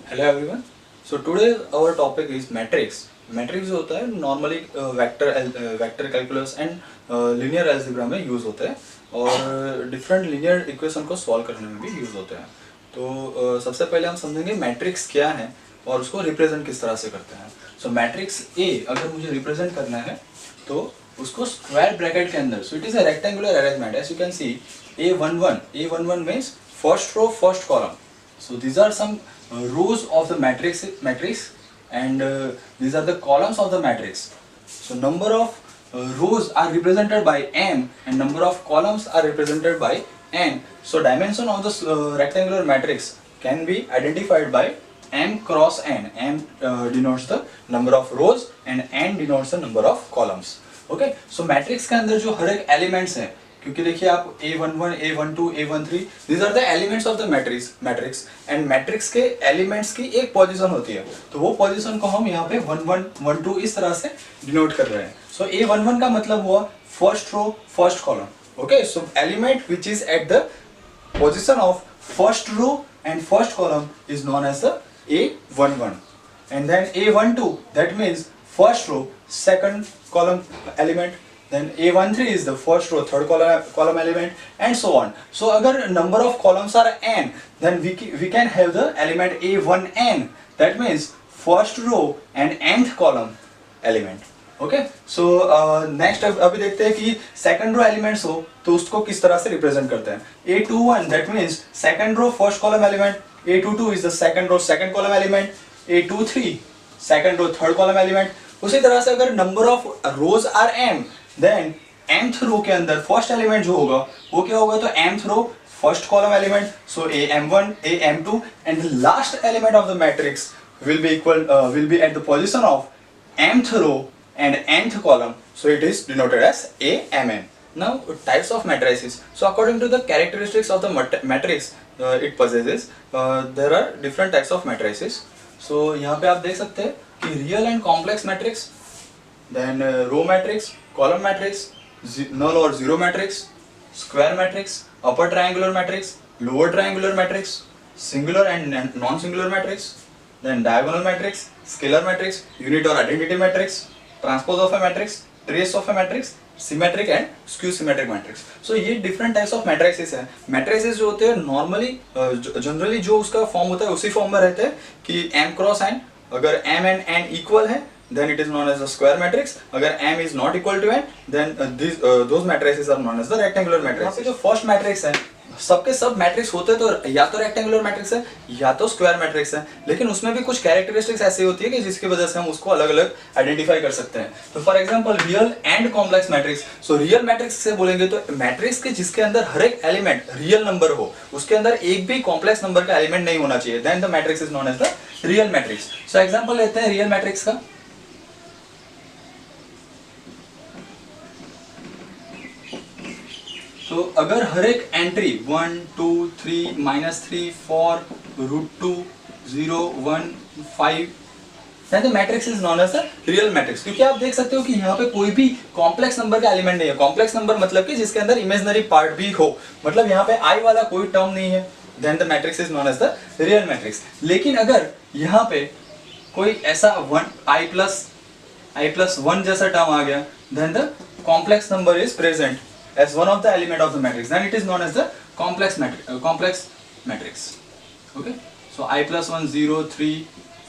Hello everyone. So today our topic is matrix. Matrix जो होता है normally vector calculus and linear algebra में use होता है और डिफरेंट लिनियर इक्वेशन को सॉल्व करने में भी यूज होते हैं। तो सबसे पहले हम समझेंगे मैट्रिक्स क्या है और उसको रिप्रेजेंट किस तरह से करते हैं। सो मैट्रिक्स ए अगर मुझे रिप्रेजेंट करना है तो उसको स्क्वायर ब्रैकेट के अंदर, so it is a rectangular arrangement as you can see A11 means first row first column. So these are some rows of the matrix and these are the columns of the matrix. So number of rows are represented by m and number of columns are represented by n. So dimension of this rectangular matrix can be identified by m cross n. M denotes the number of rows and n denotes the number of columns. Okay, so matrix के अंदर जो हर एक elements हैं, क्योंकि देखिए आप A11, A12, A13 these are the elements of the matrix and matrix के elements की एक पोजीशन होती है, तो वो पोजीशन को हम यहाँ पे 11, 12 इस तरह से डिनोट कर रहे हैं. सो A11 का मतलब हुआ first row first column. Okay, so element which is at the position of first row and first column is known as the A11 and then A12 that means first row second column element. Then A13 is the first row third column element and so on. So agar number of columns are n, then we can have the element A1n, that means first row and nth column element. Okay, so next अभी देखते हैं कि second row elements हो तो उसको किस तरह से represent करते हैं. A21 that means second row first column element. A22 is the second row second column element. A23 second row third column element. उसी तरह से अगर number of rows are m, then mth row के अंदर first element जो होगा वो क्या होगा, तो mth row first column element, so am1 am2 and the last element of the matrix will be at the position of mth row and nth column, so it is denoted as amn. Now types of matrices. So according to the characteristics of the matrix it possesses, there are different types of matrices. So यहाँ पे आप देख सकते हैं कि real and complex matrix, then row matrix, column matrix, null or zero matrix, square matrix, upper triangular matrix, lower triangular matrix, singular and non-singular matrix, then diagonal matrix, scalar matrix, unit or identity matrix, transpose of a matrix, trace of a matrix, symmetric and skew symmetric matrix. So ये different types of matrices हैं. Matrices जो होते हैं normally generally जो उसका form होता है उसी फॉर्म में रहते हैं कि m cross n. अगर m and n इक्वल है then it is known as the square matrix. अगर m is not equal to n then those matrices are known as the rectangular matrix. यहाँ पे जो first matrix है सबके सब matrix होते तो या तो रेक्टेंगुलर मैट्रिक्स है या तो स्क्वायर मैट्रिक्स है, लेकिन उसमें भी कुछ कैरेक्टरिस्टिक्स ऐसी होती है कि जिसकी वजह से हम उसको अलग अलग आइडेंटिफाई कर सकते हैं. तो for example real and complex matrix. So real matrix से बोलेंगे तो मैट्रिक्स के जिसके अंदर हर एक एलिमेंट रियल नंबर हो, उसके अंदर एक भी कॉम्प्लेक्स नंबर का एलिमेंट नहीं होना चाहिए, then the matrix is known as the real matrix. So example लेते हैं रियल मैट्रिक्स का. तो अगर हर एक entry 1 2 3 -3 4 √2 0 1 5 then the matrix is known as a real matrix. क्योंकि आप देख सकते हो कि यहाँ पे कोई भी कॉम्प्लेक्स नंबर का एलिमेंट नहीं है. कॉम्प्लेक्स नंबर मतलब कि जिसके अंदर इमेजिनरी पार्ट भी हो, मतलब यहाँ पे i वाला कोई टर्म नहीं है, then the matrix is known as the real matrix. लेकिन अगर यहाँ पे कोई ऐसा i plus 1 जैसा टर्म आ गया, then the complex number is present as one of the element of the matrix, then it is known as the complex matrix. Okay, so I plus 1 0 3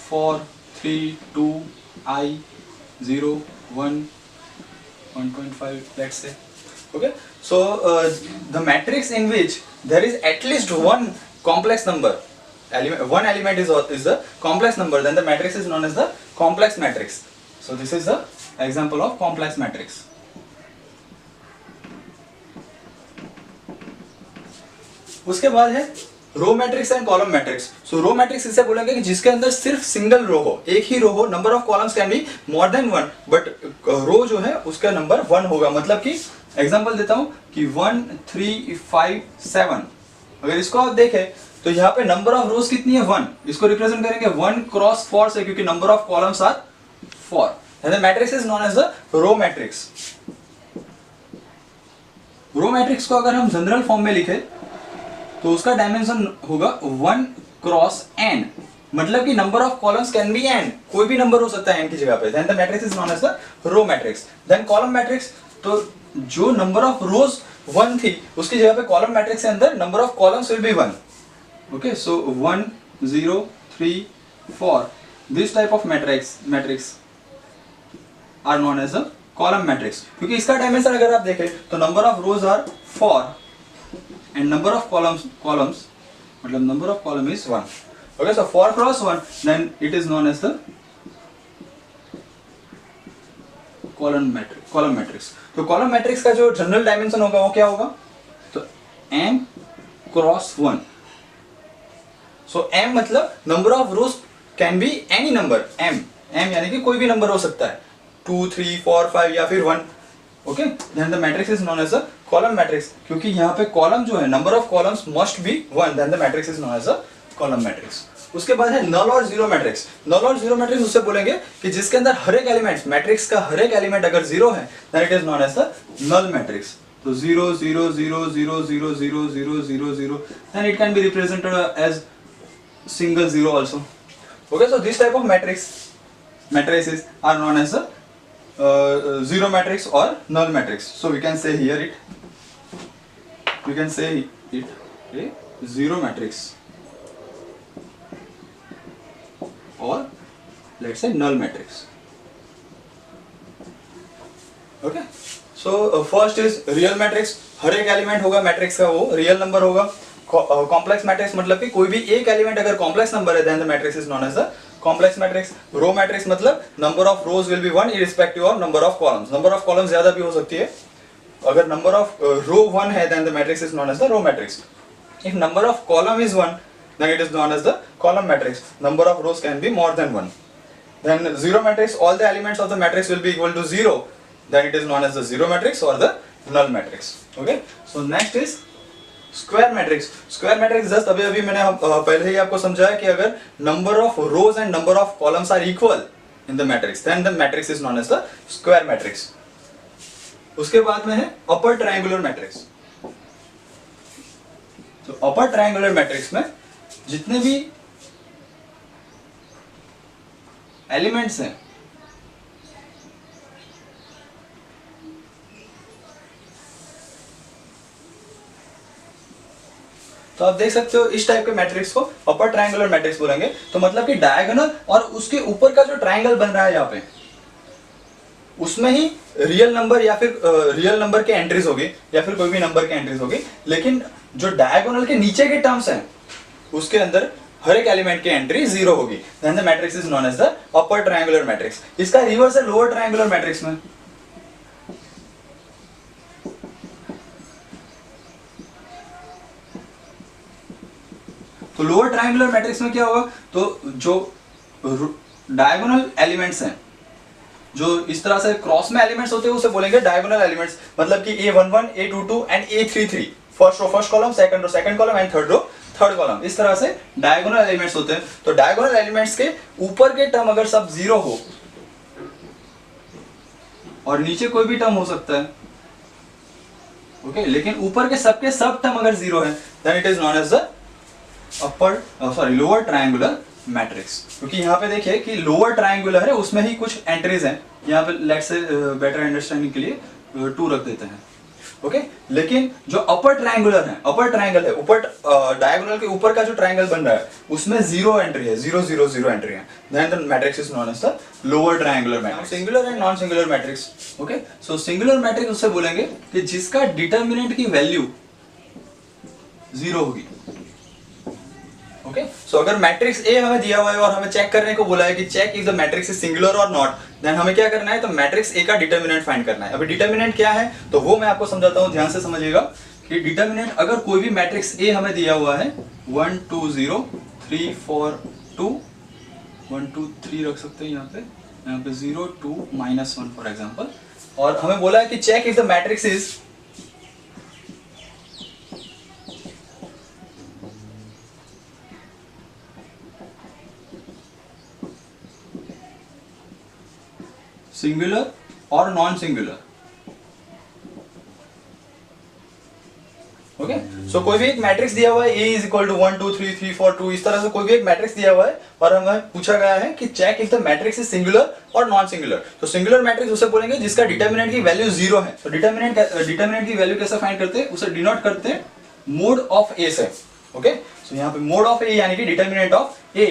4 3 2 I 0 1 1.5 let's say. Okay, so the matrix in which there is at least one complex number one element is the complex number, then the matrix is known as the complex matrix. So this is the example of complex matrix. उसके बाद है row matrix and column matrix. So row matrix इसे बोलेंगे कि जिसके अंदर सिर्फ single row हो, एक ही रो हो. Number of columns can be more than one, but row जो है उसका नंबर 1 होगा. मतलब कि एग्जांपल देता हूं कि 1 3 5 7. अगर इसको आप देखें तो यहाँ पे नंबर ऑफ रोज कितनी है 1. इसको रिप्रेजेंट करेंगे 1 क्रॉस 4 से, क्योंकि number of columns are 4. And the matrix is known as the row matrix. Row matrix को अगर हम जनरल फॉर्म में लिखे तो उसका डायमेंशन होगा 1 क्रॉस n. मतलब कि number of columns can B n, कोई भी नंबर हो सकता है n की जगह पे, then the matrix is known as the row matrix. Then column matrix, तो जो नंबर ऑफ रोज 1 थी उसकी जगह पे कॉलम मैट्रिक्स के अंदर number of columns will be 1। Okay, so 1 0 3 4, this type of matrix are known as the column matrix, क्योंकि इसका डायमेंशन अगर आप देखें तो number of rows are 4 and number of columns मतलब number of column is 1। Okay, so 4 cross 1, then it is known as the column matrix. तो column matrix का जो जनरल डायमेंशन होगा वो क्या होगा, तो m क्रॉस 1। सो m मतलब number of rose can be any number, m यानी कि कोई भी नंबर हो सकता है, 2 3 4 5 या फिर 1। Okay, then the matrix is known as a column matrix, क्योंकि यहाँ पे कॉलम जो है number of columns must be 1, then the matrix is known as a column matrix. उसके बाद है नल और जीरो मैट्रिक्स। नल और जीरो मैट्रिक्स उससे बोलेंगे कि जिसके अंदर हर एक एलिमेंट, मैट्रिक्स का हर एक एलिमेंट अगर जीरो है then it is known as the null matrix. तो 0 0 0 0 0 0 0 0 0, then it can be represented as single zero also. Okay, so this type of matrices are known as a zero matrix or null matrix. So we can say here we can say it a zero matrix or let's say null matrix. Okay, so first is real matrix. हर एक element होगा matrix का वो real number होगा। Complex matrix मतलब कि कोई भी एक एलिमेंट अगर कॉम्प्लेक्स नंबर है then the matrix is known as the complex matrix. Row matrix मतलब number of rows will be 1 irrespective of number of columns. Number of columns ज्यादा भी हो सकती है, अगर नंबर ऑफ रो 1 है then the matrix is known as the row matrix. If number of column is 1 then it is known as the column matrix. Number of rows can be more than 1. Then zero matrix, all the elements of the matrix will be equal to 0, then it is known as the zero matrix or the null matrix. Okay, so next is square matrix. Square matrix just अभी मैंने पहले ही आपको समझाया कि अगर number of rows and number of columns are equal in the matrix then the matrix is known as the square matrix. उसके बाद में है अपर ट्रायंगुलर मैट्रिक्स। तो अपर ट्रायंगुलर मैट्रिक्स में जितने भी एलिमेंट्स हैं तो आप देख सकते हो इस टाइप के मैट्रिक्स को अपर ट्रायंगुलर मैट्रिक्स बोलेंगे। तो मतलब कि डायगोनल और उसके ऊपर का जो ट्रायंगल बन रहा है यहाँ पे उसमें ही रियल नंबर या फिर रियल नंबर के एंट्रीज होगी या फिर कोई भी नंबर के एंट्रीज होगी, लेकिन जो डायगोनल के नीचे के टर्म्स हैं उसके अंदर हर एक एलिमेंट की एंट्री 0 होगी। Then the matrix is known as the upper triangular matrix. इसका रिवर्स है लोअर ट्रायंगुलर मैट्रिक्स में। तो लोअर ट्रायंगुलर मैट्रिक्स में क्या होगा, तो जो डायगोनल एलिमेंट्स हैं जो इस तरह से क्रॉस में एलिमेंट्स होते हैं उसे बोलेंगे डायगोनल एलिमेंट्स। मतलब कि A11 A22 and A33, first row first column, second row second column and third row third column, इस तरह से डायगोनल एलिमेंट्स होते हैं। तो डायगोनल एलिमेंट्स के ऊपर के टर्म अगर सब 0 हो और नीचे कोई भी टर्म हो सकता है, ओके, लेकिन ऊपर के सबके सब टर्म अगर 0 है then it is known as the lower triangular matrix. क्योंकि यहाँ पे देखिए कि लोअर ट्रायंगुलर है उसमें ही कुछ एंट्रीज हैं, यहाँ पे लेट्स से बेटर अंडरस्टैंडिंग के लिए 2 रख देते हैं। ओके, लेकिन जो अपर ट्रायंगुलर है, अपर ट्रायंगल है, ऊपर डायगोनल के ऊपर का जो ट्रायंगल बन रहा है उसमें 0 एंट्री है, 0 0 0 एंट्री है, then the matrix is known as the lower triangular matrix. Singular and non singular matrix. Okay, so singular matrix उससे बोलेंगे कि जिसका डिटर्मिनेंट की वैल्यू 0 होगी। ओके, सो अगर मैट्रिक्स ए हमें दिया हुआ है और हमें चेक करने को बोला है कि check if the matrix is singular और नॉट, देन हमें क्या करना है, तो मैट्रिक्स ए का डिटर्मिनेंट फाइंड करना है। अभी डिटर्मिनेंट क्या है तो वो मैं आपको समझाता हूँ, ध्यान से समझिएगा कि डिटर्मिनेंट अगर कोई भी मैट्रिक्स ए हमें दिया हुआ है 1 2 0 3 4 2 1 2 3 रख सकते हैं यहाँ पे 0 2 -1 फॉर एग्जाम्पल, और हमें बोला है कि check if the matrix is singular और नॉन सिंगुलर। ओके सो कोई भी एक मैट्रिक्स दिया हुआ है A इज इक्वल टू 1 2 3 3 4 2, इस तरह से कोई भी एक मैट्रिक्स दिया हुआ है और हमें पूछा गया है कि check if the matrix is singular और नॉन सिंगुलर। तो सिंगुलर मैट्रिक्स उसे बोलेंगे जिसका डिटर्मिनेंट की वैल्यू 0 है। तो डिटर्मिनेंट की वैल्यू कैसे फाइंड करते हैं, उसे डिनोट करते हैं मोड ऑफ A से। ओके सो यहाँ पे मोड ऑफ A यानी कि डिटर्मिनेंट ऑफ A।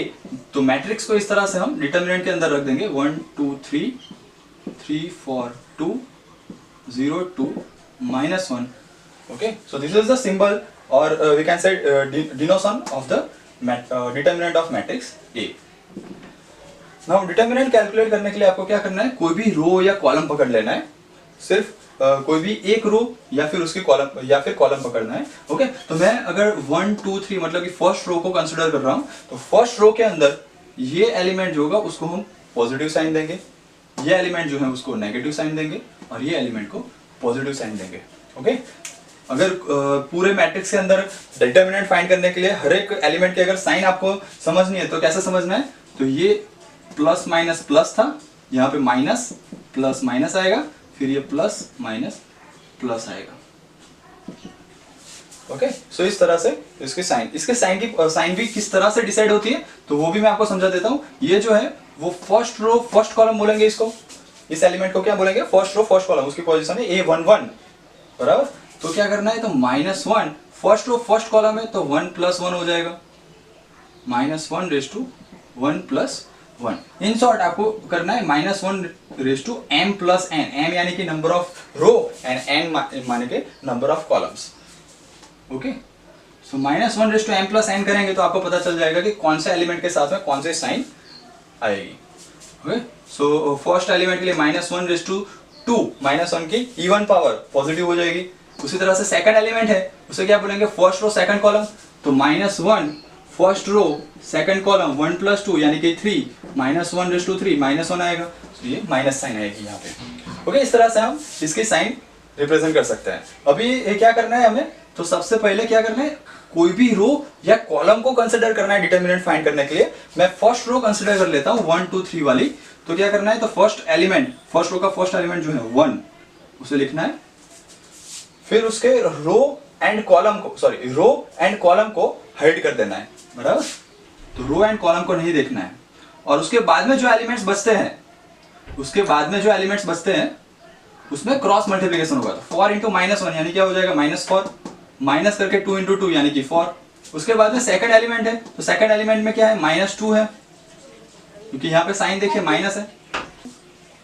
तो मैट्रिक्स को इस तरह से हम डिटर्मिनेंट के अंदर रख देंगे 1 2 3 3 4 2 0 2 -1। Okay, so this is the symbol or we can say denotation of the determinant of matrix A. Now determinant calculate करने के लिए आपको क्या करना है, कोई भी रो या कॉलम पकड़ लेना है, सिर्फ कोई भी एक रो या फिर उसकी कॉलम या फिर कॉलम पकड़ना है। ओके तो मैं अगर 1 2 3 मतलब कि फर्स्ट रो को कंसिडर कर रहा हूँ, तो फर्स्ट रो के अंदर ये एलिमेंट जो होगा उसको हम पॉजिटिव साइन देंगे, ये एलिमेंट जो है उसको नेगेटिव साइन देंगे और ये एलिमेंट को पॉजिटिव साइन देंगे। ओके अगर पूरे मैट्रिक्स के अंदर डिटर्मिनेंट फाइंड करने के लिए हर एक एलिमेंट के अगर साइन आपको समझनी है तो कैसे समझना है, तो ये प्लस माइनस प्लस था, यहाँ पे माइनस प्लस माइनस आएगा, फिर ये प्लस माइनस प्लस आएगा। ओके सो इस तरह से इसके साइन भी किस तरह से डिसाइड होती है तो वो भी मैं आपको समझा देता हूँ। ये जो है वो फर्स्ट रो फर्स्ट कॉलम बोलेंगे इसको, इस एलिमेंट को क्या बोलेंगे, फर्स्ट रो फर्स्ट कॉलम, उसकी पोजीशन है A11 बराबर। तो क्या करना है, तो -1 फर्स्ट रो फर्स्ट कॉलम है तो 1 + 1 हो जाएगा, -1 + 1 इन शॉर्ट आपको करना है -1 m + n, m यानी कि number of row and n माने के number of columns. Okay so -1 m + n करेंगे तो आपको पता चल जाएगा कि कौन से एलिमेंट के साथ में कौन से साइन आएगी। ओके सो फर्स्ट एलिमेंट के लिए -1/2 -1 की इवन पावर पॉजिटिव हो जाएगी। उसी तरह से सेकंड एलिमेंट है उसे क्या बोलेंगे, फर्स्ट रो सेकंड कॉलम, तो -1 फर्स्ट रो सेकंड कॉलम 1 + 2 यानी कि 3 -1/3 -1 आएगा, तो ये माइनस साइन आएगी यहाँ पे। ओके इस तरह से हम इसके साइन रिप्रेजेंट कर सकते हैं। अभी ये क्या करना है हमें, तो सबसे पहले क्या करना है, कोई भी रो या कॉलम को कंसिडर करना है डिटर्मिनेंट फाइंड करने के लिए। मैं फर्स्ट रो कंसिडर कर लेता हूँ 1 2 3 वाली। तो क्या करना है, तो फर्स्ट रो का फर्स्ट एलिमेंट जो है 1 उसे लिखना है, फिर उसके रो एंड कॉलम को हाइड कर देना है बराबर। तो रो एंड कॉलम को नहीं देखना है और उसके बाद में जो एलिमेंट्स बचते हैं उसमें क्रॉस मल्टीप्लिकेशन होगा। तो 4 × -1 यानी क्या हो जाएगा, -4 माइनस करके 2 × 2 यानी कि 4। उसके बाद में सेकंड एलिमेंट है, तो सेकंड एलिमेंट में क्या है, -2 है क्योंकि यहाँ पे साइन देखिए माइनस है।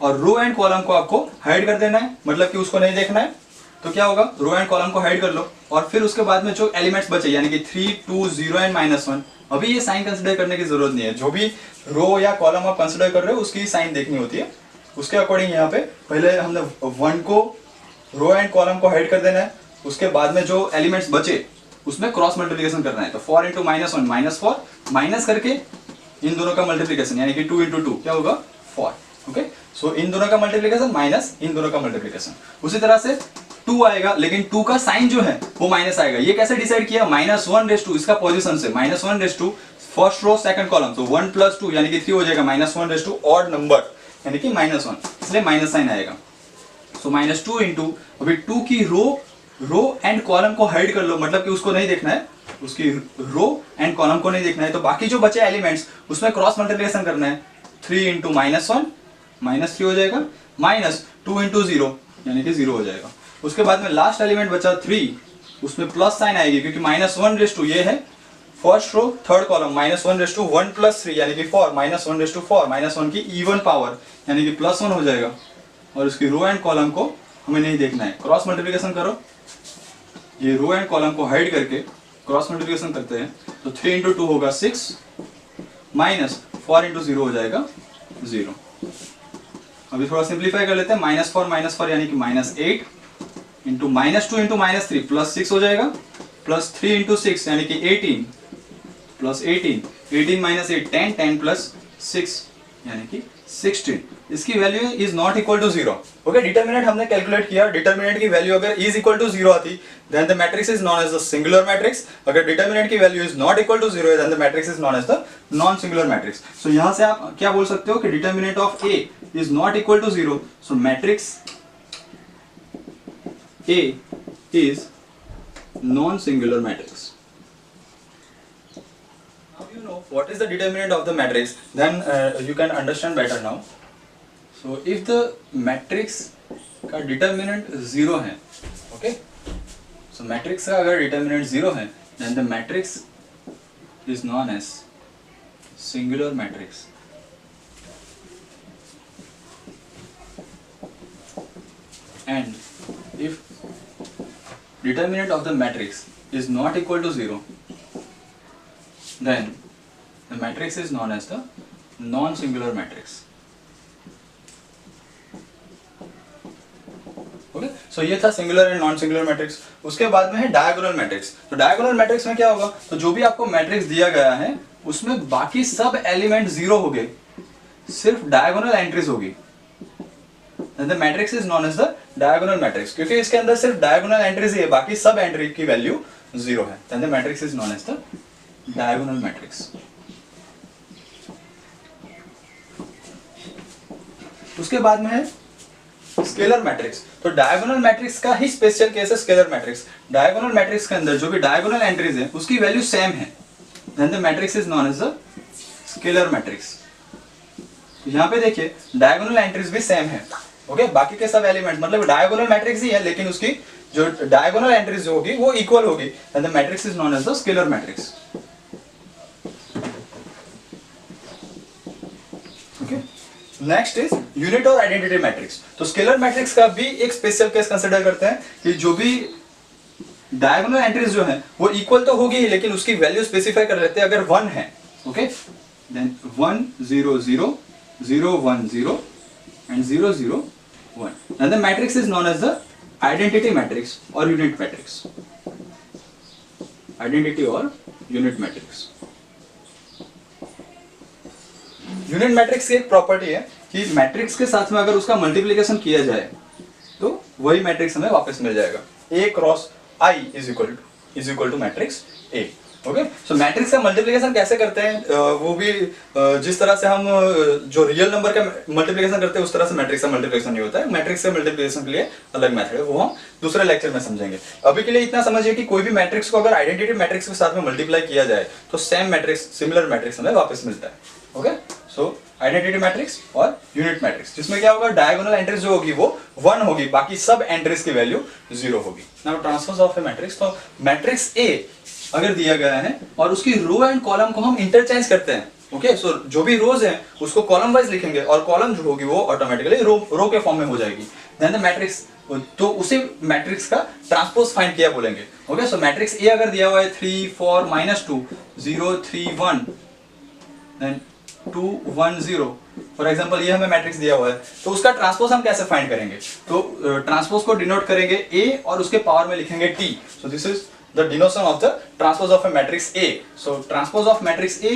और रो एंड कॉलम को आपको हाइड कर देना है, मतलब कि उसको नहीं देखना है। तो क्या होगा, रो एंड कॉलम को हाइड कर लो और फिर उसके बाद में जो एलिमेंट्स बचे यानी कि 3 2 0 एंड -1, अभी ये साइन कंसिडर करने की जरूरत नहीं है। जो भी रो या कॉलम आप कंसिडर कर रहे हो उसकी साइन देखनी होती है। उसके अकॉर्डिंग यहाँ पे पहले हमने 1 को रो एंड कॉलम को हाइड कर देना है, उसके बाद में जो एलिमेंट्स बचे उसमें क्रॉस मल्टीप्लिकेशन करना है। तो 4 × -1 -4 माइनस करके इन दोनों का मल्टीप्लिकेशन यानी कि 2 × 2 क्या होगा 4। ओके सो इन दोनों का मल्टीप्लिकेशन माइनस इन दोनों का मल्टीप्लिकेशन। उसी तरह से 2 आएगा, लेकिन 2 का साइन जो है वो माइनस आएगा। ये कैसे डिसाइड किया, -1/2 इसका पोजीशन से, -1/2 फर्स्ट रो सेकंड कॉलम, तो 1 + 2 यानी कि 3 हो जाएगा, -1/2 ऑड नंबर यानी कि -1, इसलिए माइनस साइन आएगा। सो -2 × अभी 2 की रो एंड कॉलम को हाइड कर लो, मतलब कि उसको नहीं देखना है, उसकी रो एंड कॉलम को नहीं देखना है। तो बाकी जो बचे एलिमेंट्स उसमें क्रॉस मल्टीप्लिकेशन करना है। 3 × -1 -3 हो जाएगा, -2 × 0 यानी कि 0 हो जाएगा। उसके बाद में लास्ट एलिमेंट बचा 3, उसमें प्लस साइन आएगी क्योंकि -1/2 ये है फर्स्ट रो थर्ड कॉलम, -1/1 + 3 यानी कि 4 -1/4 -1 की इवन पावर यानी कि +1 हो जाएगा। और उसकी रो एंड कॉलम को हमें नहीं देखना है, क्रॉस मल्टीप्लिकेशन करो, ये रो एंड कॉलम को हाइड करके क्रॉस मल्टीप्लिकेशन करते हैं। तो 3 × 2 होगा 6 -4 × 0 हो जाएगा 0। अभी थोड़ा सिंप्लीफाई कर लेते हैं, -4 यानी कि -8 × -2 × -3 +6 हो जाएगा, +3 × 6 यानी कि 18 +18 18 - 8 10 10 + 6 यानी कि 16। इसकी value is not equal to 0। Okay determinant हमने कैलकुलेट किया, डिटर्मिनेंट की वैल्यू अगर इज इक्वल टू 0 आती then the matrix is known as the singular matrix. अगर डिटर्मिनेंट की value is not equal to 0 then the matrix is known as the non singular matrix. So यहां से आप क्या बोल सकते हो कि determinant of A is not equal to 0, so matrix A is non-singular matrix. Now you know what is the determinant of the matrix, then you can understand better now. So if the matrix का determinant 0 है, okay, so matrix का अगर determinant 0 है, then the matrix is known as singular matrix. And if determinant of the matrix is not equal to 0, then the matrix is known as the non-singular matrix. Okay, so ये था singular and non singular matrix. उसके बाद में है diagonal matrix. तो diagonal matrix में क्या होगा, तो जो भी आपको मैट्रिक्स दिया गया है उसमें बाकी सब एलिमेंट जीरो हो गए, सिर्फ डायगोनल एंट्रीज होगी. The matrix is known as the diagonal matrix, क्योंकि इसके अंदर सिर्फ डायगोनल एंट्रीज ही है, बाकी सब एंट्री की वैल्यू जीरो है. The matrix is known as the diagonal matrix. उसके बाद में है स्केलर मैट्रिक्स. तो डायगोनल मैट्रिक्स का ही स्पेशल केस है स्केलर मैट्रिक्स. डायगोनल मैट्रिक्स के अंदर जो भी डायगोनल एंट्रीज है उसकी वैल्यू सेम है, then the matrix is known as the scalar matrix. यहाँ पे देखिए डायगोनल एंट्रीज भी सेम है, ओके, बाकी के सब एलिमेंट मतलब डायगोनल मैट्रिक्स ही है, लेकिन उसकी जो डायगोनल एंट्रीज जो होगी वो इक्वल होगी, then the matrix is known as the scalar matrix. Next is unit और आइडेंटिटी मैट्रिक्स. तो स्केलर मैट्रिक्स का भी एक स्पेशल केस कंसीडर करते हैं कि जो भी डायगोनल एंट्रीज जो है वो इक्वल तो होगी ही, लेकिन उसकी वैल्यू स्पेसिफाई कर लेते हैं. अगर 1 है, okay, then 1 0 0 0 1 0 and 0 0 1, and the matrix is known as the identity matrix और यूनिट मैट्रिक्स. आइडेंटिटी और यूनिट मैट्रिक्स. यूनिट मैट्रिक्स की एक प्रॉपर्टी है कि मैट्रिक्स के साथ में अगर उसका मल्टीप्लिकेशन किया जाए तो वही मैट्रिक्स हमें वापस मिल जाएगा. A cross I is equal to matrix A. Okay, so matrix का मल्टीप्लिकेशन कैसे करते हैं, वो भी जिस तरह से हम जो रियल नंबर का मल्टीप्लिकेशन करते हैं उस तरह से मैट्रिक्स का मल्टीप्लिकेशन नहीं होता है. मैट्रिक्स के मल्टीप्लिकेशन के लिए अलग मेथड है, वो हम दूसरे लेक्चर में समझेंगे. अभी के लिए इतना समझिए कि कोई भी मैट्रिक्स को अगर आइडेंटिटी मैट्रिक्स के साथ में मल्टीप्लाई किया जाए तो सेम मैट्रिक्स, सिमिलर मैट्रिक्स हमें वापस मिलता है. ओके, सो आइडेंटिटी मैट्रिक्स और यूनिट मैट्रिक्स, जिसमें क्या होगा, डायगोनल एंट्रीज जो होगी वो 1 होगी, बाकी सब एंट्रीज की वैल्यू 0 होगी. Now transpose of a matrix. तो मैट्रिक्स A अगर दिया गया है और उसकी रो एंड कॉलम को हम इंटरचेंज करते हैं, ओके, सो जो भी रोज हैं उसको कॉलम वाइज लिखेंगे और कॉलम जो होगी वो ऑटोमेटिकली रो के फॉर्म में हो जाएगी. देन द मैट्रिक्स, तो उसी मैट्रिक्स का ट्रांसपोज फाइंड किया बोलेंगे. ओके, सो मैट्रिक्स A अगर दिया हुआ है 3 4 -2 0 3 1 देन 2 1 0, फॉर एग्जाम्पल ये हमें मैट्रिक्स दिया हुआ है, तो उसका ट्रांसपोज हम कैसे फाइंड करेंगे. तो ट्रांसपोज को डिनोट करेंगे A और उसके पावर में लिखेंगे T. So this is the denotation of the transpose of a matrix A. So transpose of matrix A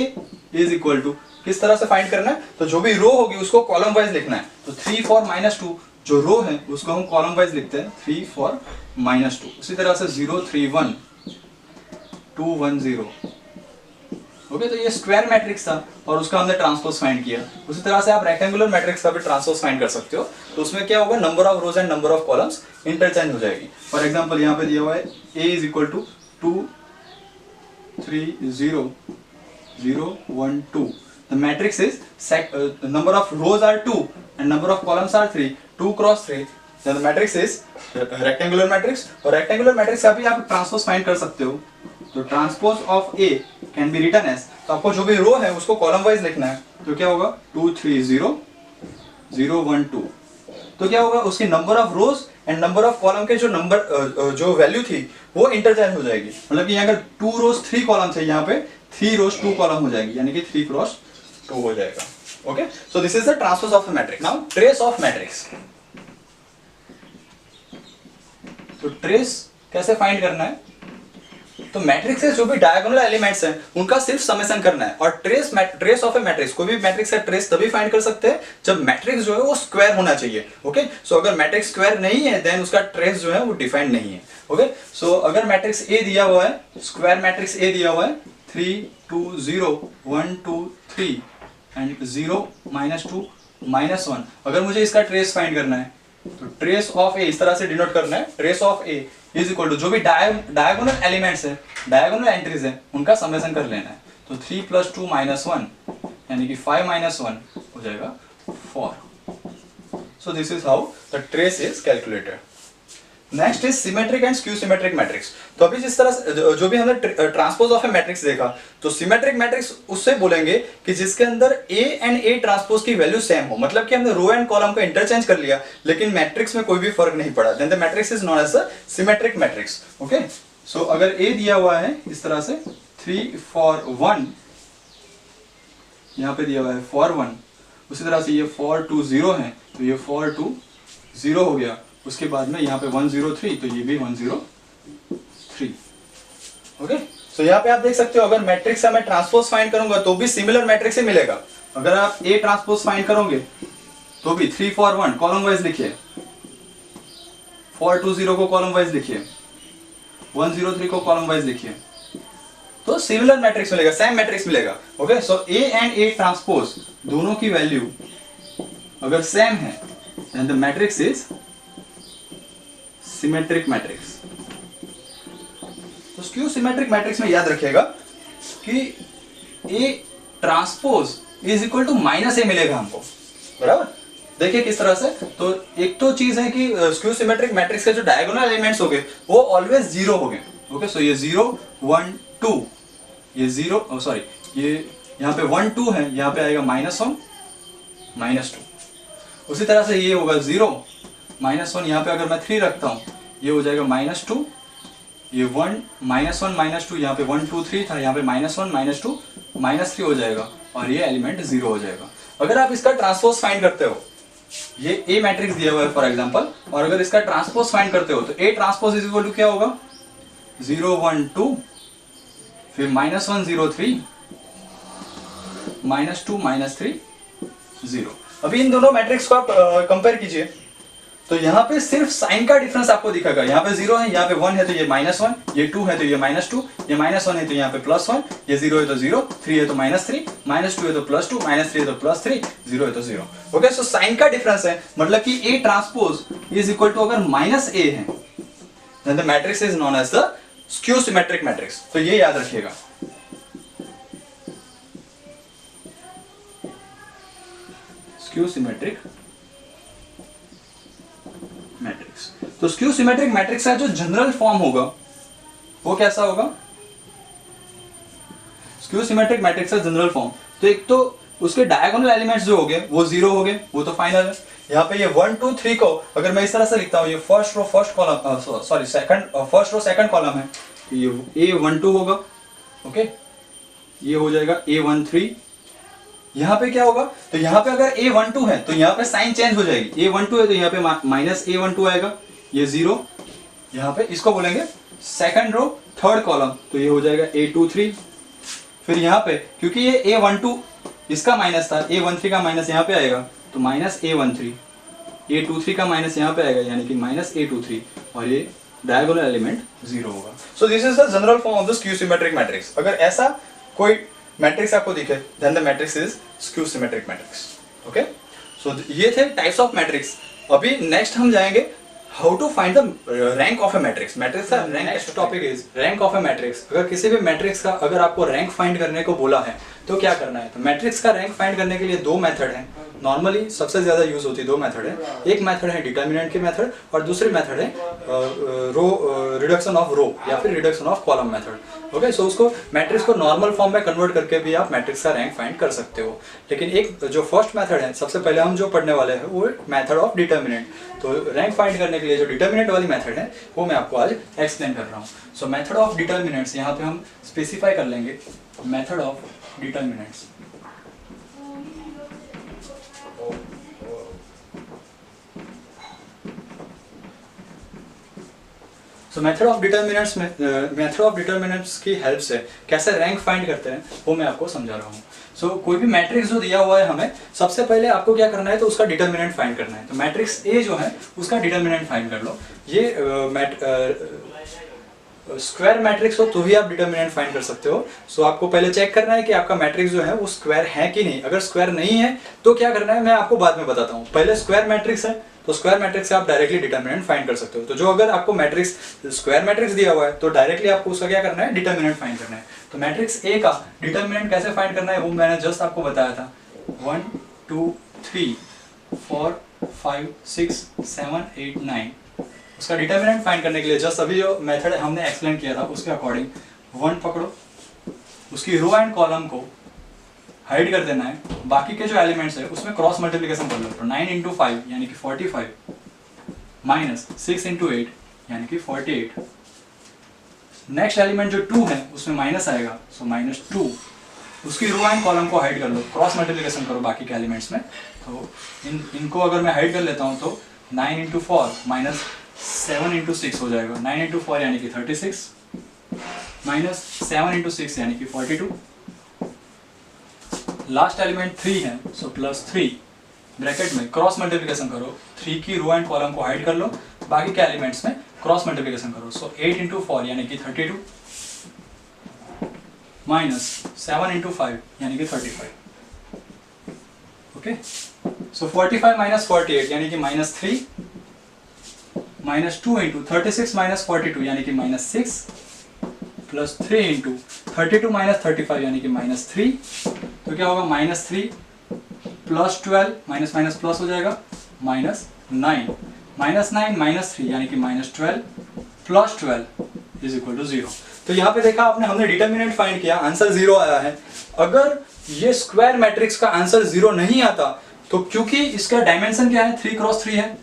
is equal to, किस तरह से फाइंड करना है, तो जो भी रो होगी उसको कॉलम वाइज लिखना है. तो 3 4 -2 जो रो है उसको हम कॉलम वाइज लिखते हैं 3 4 -2. उसी तरह से 0 3 1 2 1 0. ओके, तो ये स्क्वायर मैट्रिक्स था और उसका हमने ट्रांसपोज फाइंड किया. उसी तरह से आप रेक्टेंगुलर मैट्रिक्स का भी ट्रांसपोज फाइंड कर सकते हो. तो उसमें क्या होगा, number of rows and number of columns interchange हो जाएगी. फॉर एग्जांपल यहाँ पे दिया हुआ है A is equal to 2 3 0 0 1 2. The matrix is number of rows are 2 and number of columns are 3, 2 cross 3. The matrix is rectangular matrix. और rectangular matrix का भी आप ट्रांसपोज फाइंड कर सकते हो. तो transpose of A can be written as, तो आपको जो भी रो है उसको कॉलम वाइज लिखना है. तो क्या होगा 2 3 0 0 1 2. तो क्या होगा, उसकी number of rows and number of column के जो नंबर जो वैल्यू थी वो इंटरचेंज हो जाएगी. मतलब कि अगर 2 रोज 3 कॉलम थे, यहाँ पे 3 रोज 2 कॉलम हो जाएगी, यानी कि 3 क्रॉस 2 हो जाएगा. Okay, so this is the transpose of the matrix. Now trace of matrix. तो ट्रेस कैसे फाइंड करना है, तो मैट्रिक्स से जो भी डायगोनल एलिमेंट्स हैं उनका सिर्फ समेशन करना है. और ट्रेस ऑफ ए मैट्रिक्स, कोई भी मैट्रिक्स का ट्रेस तभी फाइंड कर सकते हैं जब मैट्रिक्स जो है वो स्क्वायर होना चाहिए. ओके, सो अगर मैट्रिक्स स्क्वायर नहीं है देन उसका ट्रेस जो है वो डिफाइंड नहीं है. ओके, सो अगर मैट्रिक्स A दिया हुआ है, स्क्वायर मैट्रिक्स A दिया हुआ है 3 2 0 1 2 3 एंड 0 -2 -1, अगर मुझे इसका ट्रेस फाइंड करना है तो ट्रेस ऑफ A इस तरह से डिनोट करना है. Trace of A is equal to जो भी डायगोनल एलिमेंट्स है, डायगोनल एंट्रीज है, उनका समेशन कर लेना है। तो 3 + 2 - 1 यानी कि 5 - 1 हो जाएगा 4। सो this is how the trace is calculated. Next is symmetric and skew symmetric matrix. तो अभी जिस तरह जो भी हमने ट्रांसपोज ऑफ ए मैट्रिक्स देखा, तो सिमेट्रिक मैट्रिक्स उससे बोलेंगे कि जिसके अंदर ए एंड ए ट्रांसपोज की वैल्यू सेम हो, मतलब कि हमने रो एंड कॉलम को इंटरचेंज कर लिया लेकिन मैट्रिक्स में कोई भी फर्क नहीं पड़ा, then the matrix is known as a symmetric matrix. Okay, so अगर ए दिया हुआ है इस तरह से 3 4 1, यहाँ पे दिया हुआ है 4 1, उसी तरह से ये 4 2 0 है, तो ये 4 2 0 हो गया। उसके बाद में यहाँ पे 1 0 3, तो ये भी 1 0 3। ओके, सो यहाँ पे आप देख सकते हो अगर मैट्रिक्स का मैं ट्रांसपोज फाइंड करूंगा तो भी सिमिलर मैट्रिक्स ही मिलेगा। अगर आप ए ट्रांसपोज फाइंड करोगे तो भी 3 4 1 कॉलम वाइज लिखिए, 4 2 0 को कॉलम वाइज लिखिए, 1 0 3 को कॉलम वाइज लिखिए, तो सिमिलर मैट्रिक्स मिलेगा, सेम मैट्रिक्स मिलेगा। Okay, so A and A transpose दोनों की वैल्यू अगर सेम है then the matrix is symmetric matrix. तो स्क्यू सिमेट्रिक मैट्रिक्स में याद रखिएगा कि A transpose is equal to -a मिलेगा हमको, बराबर। देखिए किस तरह से, तो एक तो चीज है कि स्क्यू सिमेट्रिक मैट्रिक्स के जो डायगोनल एलिमेंट्स हो गए वो ऑलवेज 0 हो गए। ओके, सो ये 0 1 2, ये 0 सॉरी ये यहाँ पे 1 2 है, यहाँ पे आएगा -1 -2। उसी तरह से ये होगा 0 -1, यहाँ पे अगर मैं 3 रखता हूँ ये हो जाएगा -2, ये 1 -1 -2, यहाँ पे 1 2 3 था, यहाँ पे -1 -2 -3 हो जाएगा और ये एलिमेंट 0 हो जाएगा। अगर आप इसका ट्रांसपोज फाइंड करते हो, ये ए मैट्रिक्स दिया हुआ है फॉर एग्जांपल, और अगर इसका ट्रांसपोज फाइंड करते हो तो A transpose is equal to क्या होगा 0 1 2, फिर -1 0 3, -2 -3 0। अभी इन दोनों मैट्रिक्स को आप कंपेयर कीजिए तो यहाँ पे सिर्फ साइन का डिफरेंस आपको दिखेगा। यहाँ पे 0 है, यहाँ पे 1 है तो ये -1, ये 2 है तो ये -2, ये -1 है तो यहाँ पे +1, ये 0 है तो 0, 3 है तो -3, -2 है तो +2, -3 है तो +3, 0 है तो 0। ओके, सो साइन का डिफरेंस है, मतलब कि A transpose is equal to अगर -a है then the matrix is known as the skew symmetric matrix. तो ये याद रखिएगा। Skew symmetric matrix. तो स्क्यू सिमेट्रिक मैट्रिक्स का जो जनरल फॉर्म होगा वो कैसा होगा? स्क्यू सिमेट्रिक मैट्रिक्स का जनरल फॉर्म, तो एक तो उसके डायगोनल एलिमेंट्स जो हो गए वो 0 हो गए, वो तो फाइनल है। यहाँ पे ये 1 2 3 को अगर मैं इस तरह से लिखता हूँ, ये first row first column sorry first row second column है, तो ये A12 होगा। ओके, ये हो जाएगा A13। यहाँ पे क्या होगा, तो यहाँ पे अगर A12 है तो यहाँ पे साइन चेंज हो जाएगी, A12 है तो यहाँ पे -A12 आएगा, ये 0, यहाँ पे इसको बोलेंगे सेकंड रो थर्ड कॉलम, तो ये हो जाएगा A23। फिर यहाँ पे क्योंकि ये A12 इसका माइनस था, A13 का माइनस यहाँ पे आएगा तो -A13, A23 का माइनस यहाँ पे आएगा यानी कि -A23, और ये डायगोनल एलिमेंट 0 होगा। So this is the general form of the skew symmetric matrix. अगर ऐसा कोई मैट्रिक्स आपको दिखे then the matrix is skew symmetric matrix. Okay, so ये थे टाइप्स ऑफ मैट्रिक्स। अभी नेक्स्ट हम जाएंगे how to find the rank of a matrix. Matrix का rank, next topic is rank of a matrix. अगर किसी भी मैट्रिक्स का अगर आपको रैंक फाइंड करने को बोला है तो क्या करना है? तो मैट्रिक्स का रैंक फाइंड करने के लिए दो मेथड हैं, नॉर्मली सबसे ज्यादा यूज होती है दो मेथड है। एक मेथड है डिटर्मिनेंट की मेथड और दूसरी मेथड है रिडक्शन ऑफ रो या फिर reduction of column method. Okay, so उसको मैट्रिक्स को नॉर्मल फॉर्म में कन्वर्ट करके भी आप मैट्रिक्स का रैंक फाइंड कर सकते हो। लेकिन एक जो फर्स्ट मेथड है, सबसे पहले हम जो पढ़ने वाले हैं वो मेथड ऑफ डिटर्मिनेंट। तो रैंक फाइंड करने के लिए जो डिटर्मिनेंट वाली मेथड है वो मैं आपको आज एक्सप्लेन कर रहा हूँ। सो मेथड ऑफ डिटर्मिनेंट्स यहाँ पे हम स्पेसिफाई कर लेंगे, मेथड ऑफ डिटर्मिनेंट्स। तो मेथड ऑफ डिटर्मिनेंट्स में मेथड ऑफ डिटर्मिनेंट्स की हेल्प से कैसे रैंक फाइंड करते हैं वो मैं आपको समझा रहा हूँ। सो कोई भी मैट्रिक्स जो दिया हुआ है हमें, सबसे पहले आपको क्या करना है तो उसका डिटर्मिनेंट फाइंड करना है। तो मैट्रिक्स ए जो है उसका डिटर्मिनेंट फाइंड कर लो। ये स्क्वायर मैट्रिक्स हो तो भी आप डिटर्मिनेंट फाइंड कर सकते हो। सो आपको पहले चेक करना है कि आपका मैट्रिक्स जो है वो स्क्वायर है कि नहीं। अगर स्क्वायर नहीं है तो क्या करना है मैं आपको बाद में बताता हूँ। पहले स्क्वायर मैट्रिक्स है तो स्क्वायर मैट्रिक्स से आप डायरेक्टली डिटर्मिनेंट फाइंड कर सकते हो। तो जो अगर आपको मैट्रिक्स स्क्वायर मैट्रिक्स दिया हुआ है तो डायरेक्टली आपको उसका क्या करना है, डिटर्मिनेंट फाइंड करना है। तो मैट्रिक्स ए का डिटर्मिनेंट कैसे फाइंड करना है वो मैंने जस्ट आपको बताया था। 1 2 3 4 5 6 7 8 9 उसका डिटर्मिनेंट फाइंड करने के लिए जस्ट अभी जो मेथड हमने एक्सप्लेन किया था उसके अकॉर्डिंग 1 पकड़ो, उसकी रो एंड कॉलम को हाइड कर देना है, बाकी के जो एलिमेंट्स है उसमें क्रॉस मल्टीप्लिकेशन कर लो। तो 9 इंटू 5 यानी कि 45 माइनस 6 इंटू 8 यानी कि 48। नेक्स्ट एलिमेंट जो 2 है उसमें माइनस आएगा, सो माइनस 2, उसकी रो एंड कॉलम को हाइड कर लो, क्रॉस मल्टीप्लिकेशन करो बाकी के एलिमेंट्स में। तो इनको अगर मैं हाइड कर लेता हूँ तो 9 इंटू 4 माइनस 7 इंटू 6 हो जाएगा। 9 इंटू 4 यानी कि 36 माइनस 7 इंटू 6 यानी कि 42। लास्ट एलिमेंट 3 है, सो प्लस 3 ब्रैकेट में क्रॉस मल्टीप्लिकेशन करो, 3 की रो एंड कॉलम को हाइड कर लो, बाकी के एलिमेंट्स में क्रॉस मल्टीप्लिकेशन करो। सो 8 इंटू 4 यानी कि 32 माइनस 7 इंटू 5 यानी कि 35। ओके, सो 45 माइनस 48 यानी कि माइनस 3 माइनस 2 इंटू 36 माइनस 42 यानी कि माइनस 6 प्लस 3 इंटू 32 माइनस 35 यानी कि माइनस 3। तो क्या होगा, minus 3 plus 12 minus minus plus हो जाएगा, माइनस 9 माइनस 9 माइनस 3 यानी कि minus 12 plus 12 is equal to 0। तो यहाँ पे देखा आपने, हमने डिटर्मिनेंट फाइंड किया, आंसर 0 आया है। अगर ये स्क्वायर मैट्रिक्स का आंसर 0 नहीं आता तो क्योंकि इसका डायमेंशन क्या है, 3 क्रॉस 3 है।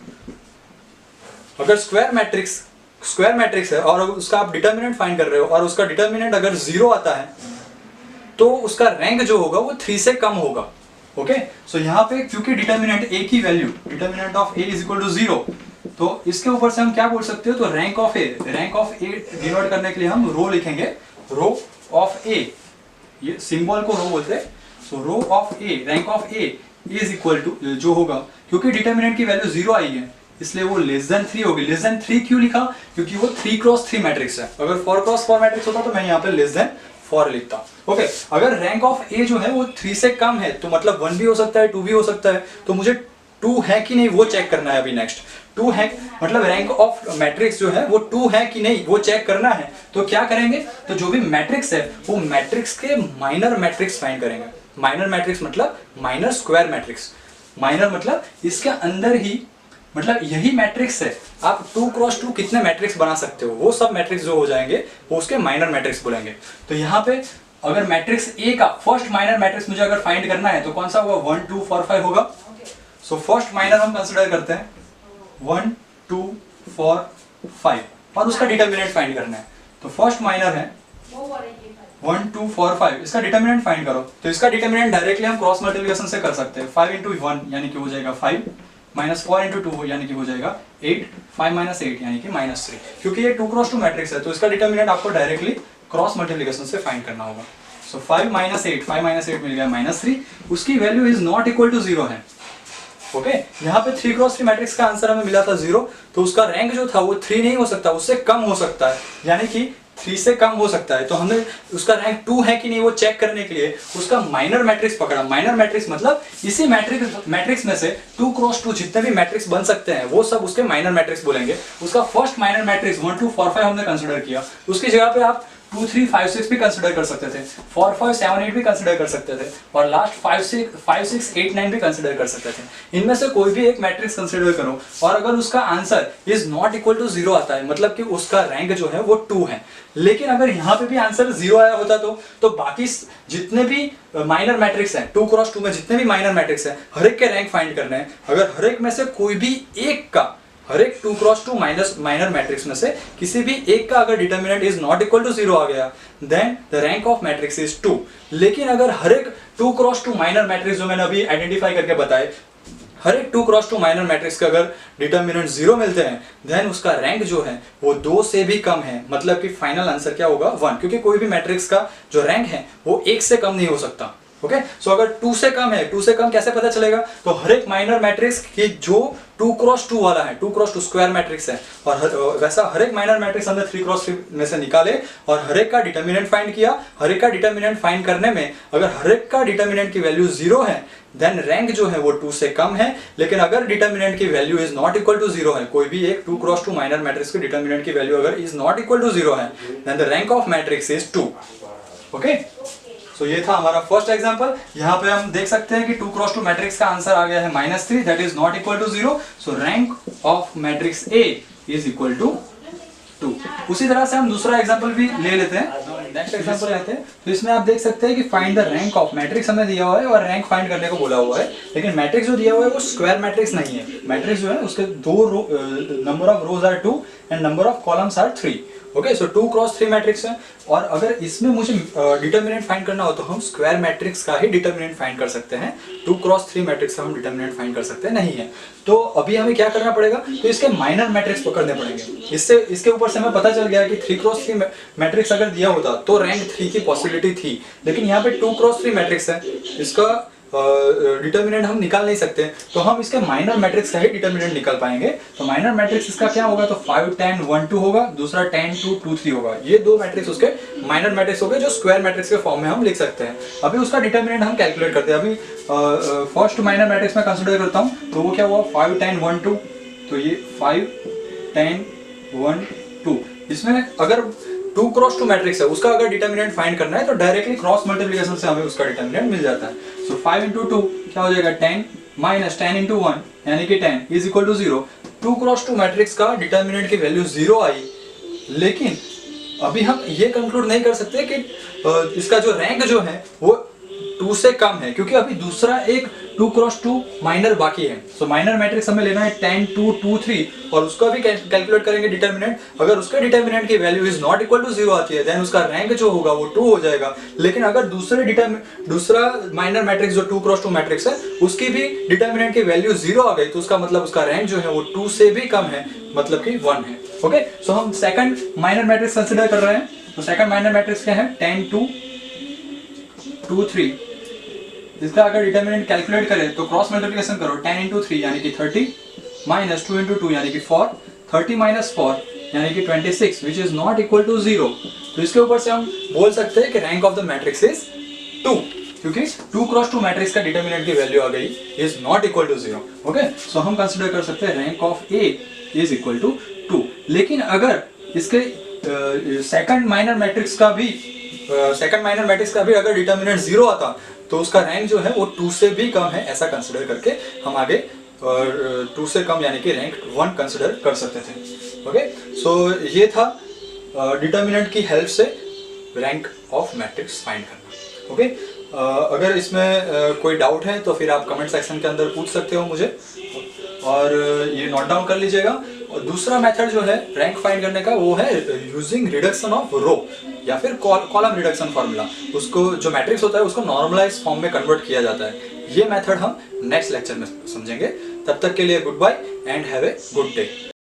अगर स्क्वायर मैट्रिक्स है और उसका आप डिटर्मिनेंट फाइंड कर रहे हो और उसका डिटर्मिनेंट अगर 0 आता है तो उसका रैंक जो होगा वो 3 से कम होगा। ओके, सो यहाँ पे क्योंकि डिटर्मिनेंट ए की वैल्यू, determinant of A is equal to 0, तो इसके ऊपर से हम क्या बोल सकते हो, तो रैंक ऑफ ए डिनोट करने के लिए हम रो लिखेंगे, रो ऑफ ए, ये सिंबल को रो बोलते हैं। So row of A, rank of A is equal to जो होगा, क्योंकि डिटर्मिनेंट की वैल्यू 0 आई है इसलिए वो लेस देन 3 होगी। लेस देन 3 क्यों लिखा, क्योंकि वो 3 क्रॉस 3 मैट्रिक्स है। अगर 4 क्रॉस 4 मैट्रिक्स होता तो मैं यहाँ पे लेस देन 4 लिखता। ओके, अगर रैंक ऑफ ए जो है वो 3 से कम है तो मतलब 1 भी हो सकता है, 2 भी हो सकता है, तो मुझे 2 है कि नहीं वो चेक करना है। अभी नेक्स्ट 2 है, मतलब रैंक ऑफ मैट्रिक्स जो है वो 2 है कि नहीं वो चेक करना है। तो क्या करेंगे, तो जो भी मैट्रिक्स है वो मैट्रिक्स के माइनर मैट्रिक्स फाइंड करेंगे। माइनर मैट्रिक्स मतलब माइनर स्क्वायर मैट्रिक्स, माइनर मतलब इसके अंदर ही, मतलब यही मैट्रिक्स है। आप 2 क्रॉस 2 कितने मैट्रिक्स बना सकते हो, वो सब मैट्रिक्स जो हो जाएंगे वो उसके माइनर मैट्रिक्स बोलेंगे। तो यहाँ पे अगर मैट्रिक्स ए का फर्स्ट माइनर मैट्रिक्स मुझे अगर फाइंड करना है तो कौन सा होगा, 1 2 4 5 होगा। सो फर्स्ट माइनर हम कंसिडर करते हैं 1 2 4 5 और उसका डिटर्मिनेंट फाइंड करना है। तो फर्स्ट माइनर है 1 2 4 5, इसका डिटर्मिनेंट फाइंड करो। तो इसका डिटर्मिनेंट डायरेक्टली हम क्रॉस मल्टीप्लिकेशन से कर सकते हैं। 5 इंटू 1 यानी कि हो जाएगा 5, माइनस 4 इंटू 2 यानी कि हो जाएगा 8, 5 माइनस 8 यानी कि माइनस 3। क्योंकि ये 2 क्रॉस 2 मैट्रिक्स है तो इसका डिटर्मिनेंट आपको डायरेक्टली क्रॉस मल्टीप्लिकेशन से फाइंड करना होगा। सो 5 माइनस 8 मिल गया माइनस 3, उसकी value is not equal to 0 है। ओके, यहाँ पे 3 क्रॉस 3 मैट्रिक्स का आंसर हमें मिला था 0, तो उसका रैंक जो था वो 3 नहीं हो सकता, उससे कम हो सकता है, यानी कि 3 से कम हो सकता है। तो हमने उसका रैंक 2 है कि नहीं वो चेक करने के लिए उसका माइनर मैट्रिक्स पकड़ा। माइनर मैट्रिक्स मतलब इसी मैट्रिक्स में से 2 क्रॉस 2 जितने भी मैट्रिक्स बन सकते हैं वो सब उसके माइनर मैट्रिक्स बोलेंगे। उसका फर्स्ट माइनर मैट्रिक्स 1 2 4 5 हमने कंसिडर किया, उसकी जगह पे आप 2 3 5 6 भी कंसिडर कर सकते थे, 4 5 7 8 भी कंसिडर कर सकते थे, और लास्ट 5 6 8 9 भी कंसिडर कर सकते थे। इनमें से कोई भी एक मैट्रिक्स कंसिडर करो और अगर उसका answer is not equal to 0 आता है, मतलब कि उसका रैंक जो है वो 2 है। लेकिन अगर यहाँ पे भी आंसर 0 आया होता तो बाकी जितने भी माइनर मैट्रिक्स हैं 2 क्रॉस 2 में जितने भी माइनर मैट्रिक्स हैं हर एक के रैंक फाइंड करने हैं। अगर हर एक में से कोई भी एक का, हर एक 2 क्रॉस 2 माइनर मैट्रिक्स में से किसी भी एक का अगर determinant is not equal to 0 आ गया then the rank of matrix is 2। लेकिन अगर हर एक 2 क्रॉस 2 माइनर मैट्रिक्स जो मैंने अभी आइडेंटिफाई करके बताए, हर एक 2 क्रॉस 2 माइनर मैट्रिक्स का अगर डिटर्मिनेंट 0 मिलते हैं देन उसका रैंक जो है वो 2 से भी कम है, मतलब कि फाइनल आंसर क्या होगा 1, क्योंकि कोई भी मैट्रिक्स का जो रैंक है वो 1 से कम नहीं हो सकता। ओके, सो अगर 2 से कम है, 2 से कम कैसे पता चलेगा? तो हर एक माइनर मैट्रिक्स की जो 2 क्रॉस 2 वाला है, 2 क्रॉस 2 स्क्वायर मैट्रिक्स है, और वैसा हर एक माइनर मैट्रिक्स हमने 3 क्रॉस 3 में से निकाले और हर एक का डिटर्मिनेंट फाइंड किया। हर एक का डिटर्मिनेंट फाइंड करने में अगर हर एक का डिटर्मिनेंट की वैल्यू 0 है, देन रैंक जो है वो 2 से कम है। लेकिन अगर डिटर्मिनेंट की value is not equal to 0 है, कोई भी एक 2 क्रॉस 2 माइनर मैट्रिक्स की डिटर्मिनेंट की वैल्यू अगर इज नॉट इक्वल टू 0 है, then the rank of matrix is 2। Okay, so ये था हमारा फर्स्ट एग्जांपल। यहाँ पे हम देख सकते हैं कि 2 क्रॉस 2 मैट्रिक्स का आंसर आ गया है -3, that is not equal to 0। So rank of matrix A is equal to 2। उसी तरह से हम दूसरा एग्जांपल भी ले लेते हैं। नेक्स्ट एग्जांपल लेते हैं, तो इसमें आप देख सकते हैं कि find the rank of matrix हमें दिया हुआ है और रैंक फाइंड करने को बोला हुआ है। लेकिन मैट्रिक्स जो दिया हुआ है वो स्क्वायर मैट्रिक्स नहीं है। मैट्रिक्स जो है उसके number of rows are 2 and number of columns are 3। Okay, so 2 cross 3 matrix है, और अगर इसमें मुझे डिटर्मिनेंट फाइंड करना हो तो हम स्क्वायर मैट्रिक्स का ही डिटर्मिनेंट फाइंड कर सकते हैं। 2 क्रॉस 3 मैट्रिक्स का हम डिटर्मिनेंट फाइंड कर सकते नहीं है। तो अभी हमें क्या करना पड़ेगा? तो इसके माइनर मैट्रिक्स पकड़ने पड़ेंगे। इससे इसके ऊपर से हमें पता चल गया कि 3 क्रॉस 3 मैट्रिक्स अगर दिया होता तो रैंक 3 की पॉसिबिलिटी थी। लेकिन यहाँ पे 2 क्रॉस 3 मैट्रिक्स है, इसका डिटर्मिनेंट हम निकाल नहीं सकते, तो हम इसके माइनर मैट्रिक्स का ही डिटर्मिनेंट निकाल पाएंगे। तो माइनर मैट्रिक्स इसका क्या होगा? तो 5 10 1 2 होगा, दूसरा 10 2 2 3 होगा। ये 2 मैट्रिक्स उसके माइनर मैट्रिक्स हो गए जो स्क्वायर मैट्रिक्स के फॉर्म में हम लिख सकते हैं। अभी उसका डिटर्मिनेंट हम कैलकुलेट करते हैं। अभी फर्स्ट माइनर मैट्रिक्स में कंसिडर करता हूँ, तो वो क्या हुआ? 5 10 1 2। तो ये 5 10 1 2, इसमें अगर 2 क्रॉस 2 मैट्रिक्स है, उसका अगर डिटर्मिनेंट फाइंड करना है तो डायरेक्टली क्रॉस मल्टीप्लिकेशन से हमें उसका डिटर्मिनेंट मिल जाता है। सो 5 इंटू 2 क्या हो जाएगा? 10 माइनस 10 इंटू 1 यानी कि 10 is equal to 0। 2 cross 2 matrix का डिटर्मिनेंट की वैल्यू 0 आई, लेकिन अभी हम ये कंक्लूड नहीं कर सकते कि इसका जो रैंक जो है वो 2 से कम है, क्योंकि अभी दूसरा एक 2 क्रॉस 2 माइनर बाकी है। सो माइनर मैट्रिक्स हमें लेना है 10 2 2 3, और उसका भी कैलकुलेट करेंगे डिटर्मिनेंट। अगर उसका डिटर्मिनेंट की value is not equal to 0 आती है, देन उसका रैंक जो होगा वो 2 हो जाएगा। लेकिन अगर दूसरा माइनर मैट्रिक्स जो 2 क्रॉस 2 मैट्रिक्स है, उसकी भी डिटर्मिनेंट की वैल्यू 0 आ गई, तो उसका मतलब उसका रैंक जो है वो 2 से भी कम है, मतलब कि 1 है। ओके, सो हम सेकंड माइनर मैट्रिक्स कंसीडर कर रहे हैं। तो सेकंड माइनर मैट्रिक्स क्या है? 10 2 2 3। इसका अगर डिटर्मिनेंट कैलकुलेट करें तो क्रॉस मल्टीप्लिकेशन करो, 10 इंटू 3 यानी कि 30 माइनस 2 इंटू 2 यानी कि 4, 30 माइनस 4 यानी कि 26, which is not equal to 0। तो इसके ऊपर से हम बोल सकते हैं कि rank of the matrix is 2, क्योंकि 2 क्रॉस 2 मैट्रिक्स का डिटर्मिनेंट की वैल्यू आ गई is not equal to 0। Okay, so हम कंसिडर कर सकते हैं rank of A is equal to 2। लेकिन अगर इसके सेकंड माइनर मैट्रिक्स का भी अगर डिटर्मिनेंट 0 आता तो उसका रैंक जो है वो 2 से भी कम है, ऐसा कंसिडर करके हम आगे 2 से कम यानी कि रैंक 1 कंसिडर कर सकते थे। ओके, सो ये था डिटर्मिनेंट की हेल्प से रैंक ऑफ मैट्रिक्स फाइंड करना। ओके, अगर इसमें कोई डाउट है तो फिर आप कमेंट सेक्शन के अंदर पूछ सकते हो मुझे, और ये नोट डाउन कर लीजिएगा। और दूसरा मेथड जो है रैंक फाइंड करने का वो है यूजिंग रिडक्शन ऑफ रो या फिर कॉलम रिडक्शन फार्मूला। उसको जो मैट्रिक्स होता है उसको नॉर्मलाइज फॉर्म में कन्वर्ट किया जाता है। ये मेथड हम नेक्स्ट लेक्चर में समझेंगे। तब तक के लिए goodbye and have a good day.